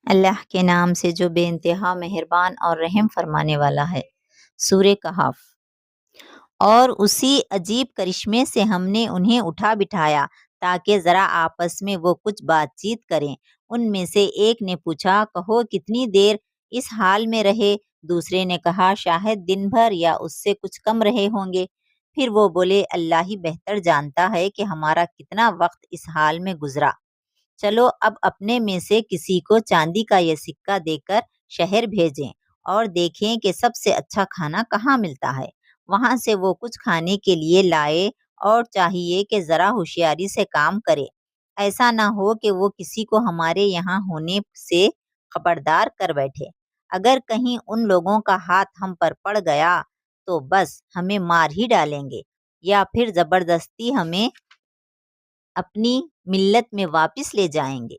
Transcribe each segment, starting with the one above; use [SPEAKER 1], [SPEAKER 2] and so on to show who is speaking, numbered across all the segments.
[SPEAKER 1] اللہ کے نام سے جو بے انتہا مہربان اور رحم فرمانے والا ہے۔ سورہ کہف۔ اور اسی عجیب کرشمے سے ہم نے انہیں اٹھا بٹھایا تاکہ ذرا آپس میں وہ کچھ بات چیت کریں۔ ان میں سے ایک نے پوچھا، کہو کتنی دیر اس حال میں رہے؟ دوسرے نے کہا، شاید دن بھر یا اس سے کچھ کم رہے ہوں گے۔ پھر وہ بولے، اللہ ہی بہتر جانتا ہے کہ ہمارا کتنا وقت اس حال میں گزرا۔ چلو اب اپنے میں سے کسی کو چاندی کا یہ سکہ دے کر شہر بھیجیں اور دیکھیں کہ سب سے اچھا کھانا کہاں ملتا ہے۔ وہاں سے وہ کچھ کھانے کے لیے لائے اور چاہیے کہ ذرا ہوشیاری سے کام کرے، ایسا نہ ہو کہ وہ کسی کو ہمارے یہاں ہونے سے خبردار کر بیٹھے۔ اگر کہیں ان لوگوں کا ہاتھ ہم پر پڑ گیا تو بس ہمیں مار ہی ڈالیں گے یا پھر زبردستی ہمیں اپنی ملت میں واپس لے جائیں گے،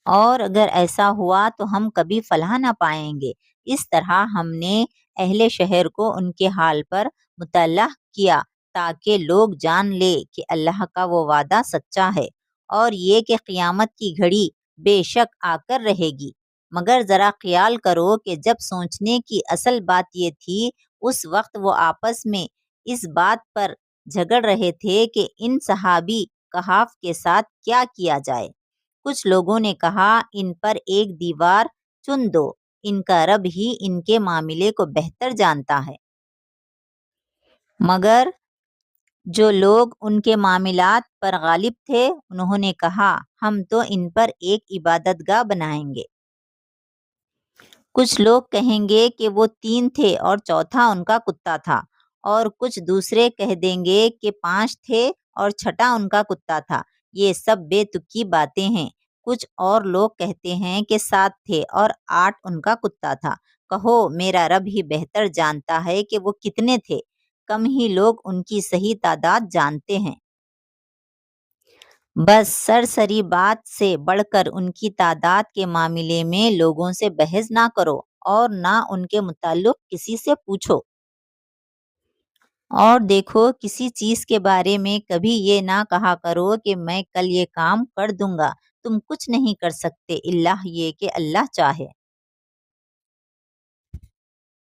[SPEAKER 1] اور اگر ایسا ہوا تو ہم کبھی فلاح نہ پائیں گے۔ اس طرح ہم نے اہل شہر کو ان کے حال پر مطلع کیا تاکہ لوگ جان لے کہ اللہ کا وہ وعدہ سچا ہے اور یہ کہ قیامت کی گھڑی بے شک آ کر رہے گی۔ مگر ذرا خیال کرو کہ جب سوچنے کی اصل بات یہ تھی، اس وقت وہ آپس میں اس بات پر جھگڑ رہے تھے کہ ان صحابی کہاف کے ساتھ کیا کیا جائے۔ کچھ لوگوں نے کہا، ان پر ایک دیوار چن دو، ان کا رب ہی ان کے معاملے کو بہتر جانتا ہے۔ مگر جو لوگ ان کے معاملات پر غالب تھے انہوں نے کہا، ہم تو ان پر ایک عبادت گاہ بنائیں گے۔ کچھ لوگ کہیں گے کہ وہ 3 تھے اور چوتھا ان کا کتا تھا، اور کچھ دوسرے کہہ دیں گے کہ 5 تھے اور چھٹا ان کا کتا تھا۔ یہ سب بے تکی باتیں ہیں۔ کچھ اور لوگ کہتے ہیں کہ 7 تھے اور 8 ان کا کتا تھا۔ کہو میرا رب ہی بہتر جانتا ہے کہ وہ کتنے تھے، کم ہی لوگ ان کی صحیح تعداد جانتے ہیں۔ بس سرسری بات سے بڑھ کر ان کی تعداد کے معاملے میں لوگوں سے بحث نہ کرو اور نہ ان کے متعلق کسی سے پوچھو۔ اور دیکھو کسی چیز کے بارے میں کبھی یہ نہ کہا کرو کہ میں کل یہ کام کر دوں گا، تم کچھ نہیں کر سکتے الا یہ کہ اللہ چاہے۔